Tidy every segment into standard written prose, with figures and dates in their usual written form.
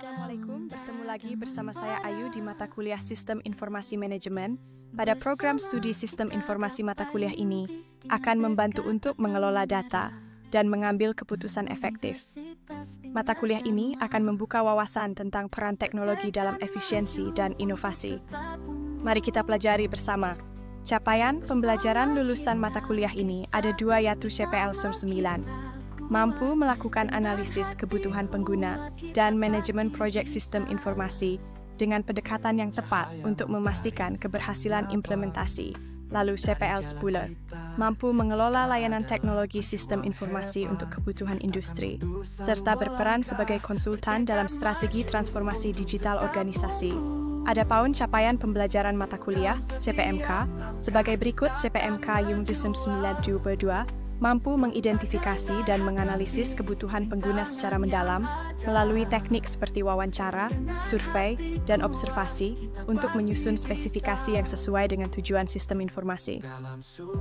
Assalamualaikum, bertemu lagi bersama saya Ayu di mata kuliah Sistem Informasi Manajemen. Pada program studi Sistem Informasi mata kuliah ini akan membantu untuk mengelola data dan mengambil keputusan efektif. Mata kuliah ini akan membuka wawasan tentang peran teknologi dalam efisiensi dan inovasi. Mari kita pelajari bersama. Capaian pembelajaran lulusan mata kuliah ini ada dua, yaitu CPL SUR 9. Mampu melakukan analisis kebutuhan pengguna dan manajemen proyek sistem informasi dengan pendekatan yang tepat untuk memastikan keberhasilan implementasi. Lalu CPL 10, mampu mengelola layanan teknologi sistem informasi untuk kebutuhan industri, serta berperan sebagai konsultan dalam strategi transformasi digital organisasi. Adapun capaian pembelajaran mata kuliah CPMK sebagai berikut. CPMK Yung Desem 922 mampu mengidentifikasi dan menganalisis kebutuhan pengguna secara mendalam melalui teknik seperti wawancara, survei, dan observasi untuk menyusun spesifikasi yang sesuai dengan tujuan sistem informasi.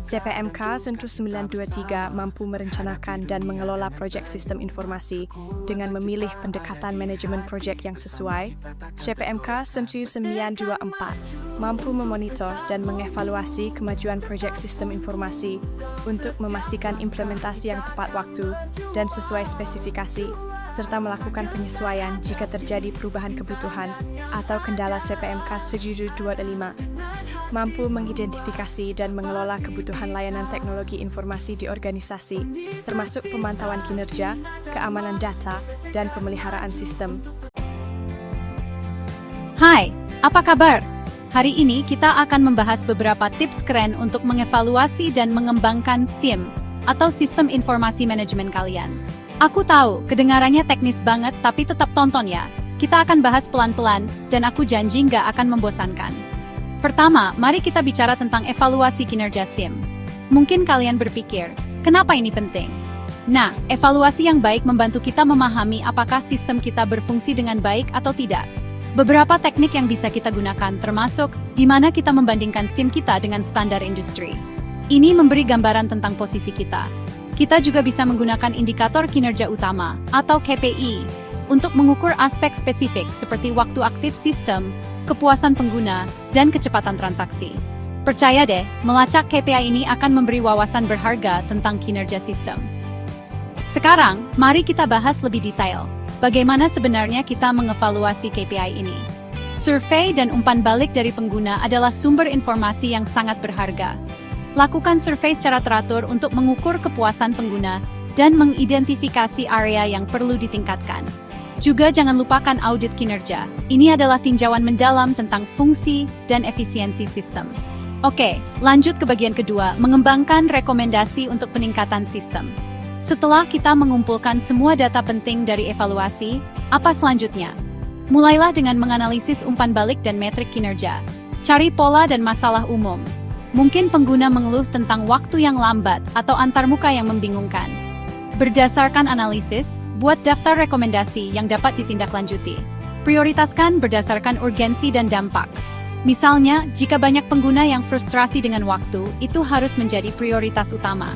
CPMK Sentu 923 mampu merencanakan dan mengelola proyek sistem informasi dengan memilih pendekatan manajemen proyek yang sesuai. CPMK Sentu 924 mampu memonitor dan mengevaluasi kemajuan proyek sistem informasi untuk memastikan implementasi yang tepat waktu dan sesuai spesifikasi, serta melakukan penyesuaian jika terjadi perubahan kebutuhan atau kendala. CPMK 725 mampu mengidentifikasi dan mengelola kebutuhan layanan teknologi informasi di organisasi, termasuk pemantauan kinerja, keamanan data, dan pemeliharaan sistem. Hai, apa kabar? Hari ini kita akan membahas beberapa tips keren untuk mengevaluasi dan mengembangkan SIM atau Sistem Informasi Manajemen kalian. Aku tahu, kedengarannya teknis banget, tapi tetap tonton ya. Kita akan bahas pelan-pelan, dan aku janji nggak akan membosankan. Pertama, mari kita bicara tentang evaluasi kinerja SIM. Mungkin kalian berpikir, kenapa ini penting? Nah, evaluasi yang baik membantu kita memahami apakah sistem kita berfungsi dengan baik atau tidak. Beberapa teknik yang bisa kita gunakan termasuk di mana kita membandingkan SIM kita dengan standar industri. Ini memberi gambaran tentang posisi kita. Kita juga bisa menggunakan indikator kinerja utama atau KPI untuk mengukur aspek spesifik seperti waktu aktif sistem, kepuasan pengguna, dan kecepatan transaksi. Percaya deh, melacak KPI ini akan memberi wawasan berharga tentang kinerja sistem. Sekarang, mari kita bahas lebih detail. Bagaimana sebenarnya kita mengevaluasi KPI ini? Survei dan umpan balik dari pengguna adalah sumber informasi yang sangat berharga. Lakukan survei secara teratur untuk mengukur kepuasan pengguna dan mengidentifikasi area yang perlu ditingkatkan. Juga jangan lupakan audit kinerja. Ini adalah tinjauan mendalam tentang fungsi dan efisiensi sistem. Oke, lanjut ke bagian kedua, mengembangkan rekomendasi untuk peningkatan sistem. Setelah kita mengumpulkan semua data penting dari evaluasi, apa selanjutnya? Mulailah dengan menganalisis umpan balik dan metrik kinerja. Cari pola dan masalah umum. Mungkin pengguna mengeluh tentang waktu yang lambat atau antarmuka yang membingungkan. Berdasarkan analisis, buat daftar rekomendasi yang dapat ditindaklanjuti. Prioritaskan berdasarkan urgensi dan dampak. Misalnya, jika banyak pengguna yang frustrasi dengan waktu, itu harus menjadi prioritas utama.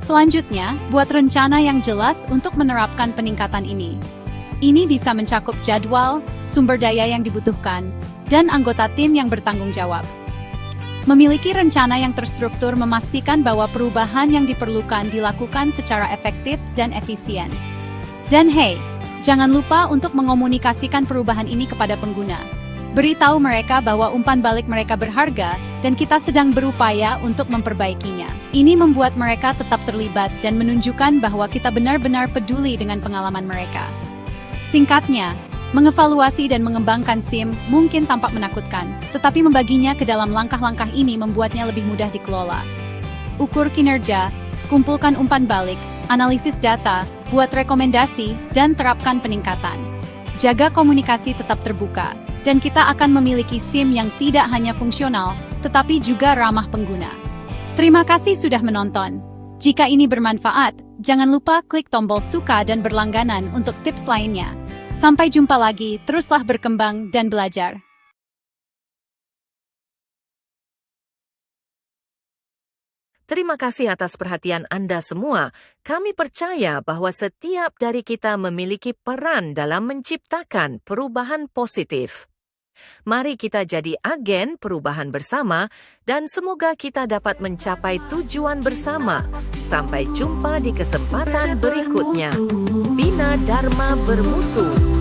Selanjutnya, buat rencana yang jelas untuk menerapkan peningkatan ini. Ini bisa mencakup jadwal, sumber daya yang dibutuhkan, dan anggota tim yang bertanggung jawab. Memiliki rencana yang terstruktur memastikan bahwa perubahan yang diperlukan dilakukan secara efektif dan efisien. Dan hey, jangan lupa untuk mengomunikasikan perubahan ini kepada pengguna. Beritahu mereka bahwa umpan balik mereka berharga dan kita sedang berupaya untuk memperbaikinya. Ini membuat mereka tetap terlibat dan menunjukkan bahwa kita benar-benar peduli dengan pengalaman mereka. Singkatnya, mengevaluasi dan mengembangkan SIM mungkin tampak menakutkan, tetapi membaginya ke dalam langkah-langkah ini membuatnya lebih mudah dikelola. Ukur kinerja, kumpulkan umpan balik, analisis data, buat rekomendasi, dan terapkan peningkatan. Jaga komunikasi tetap terbuka, dan kita akan memiliki SIM yang tidak hanya fungsional, tetapi juga ramah pengguna. Terima kasih sudah menonton. Jika ini bermanfaat, jangan lupa klik tombol suka dan berlangganan untuk tips lainnya. Sampai jumpa lagi, teruslah berkembang dan belajar. Terima kasih atas perhatian Anda semua. Kami percaya bahwa setiap dari kita memiliki peran dalam menciptakan perubahan positif. Mari kita jadi agen perubahan bersama dan semoga kita dapat mencapai tujuan bersama. Sampai jumpa di kesempatan berikutnya. Bina Dharma Bermutu.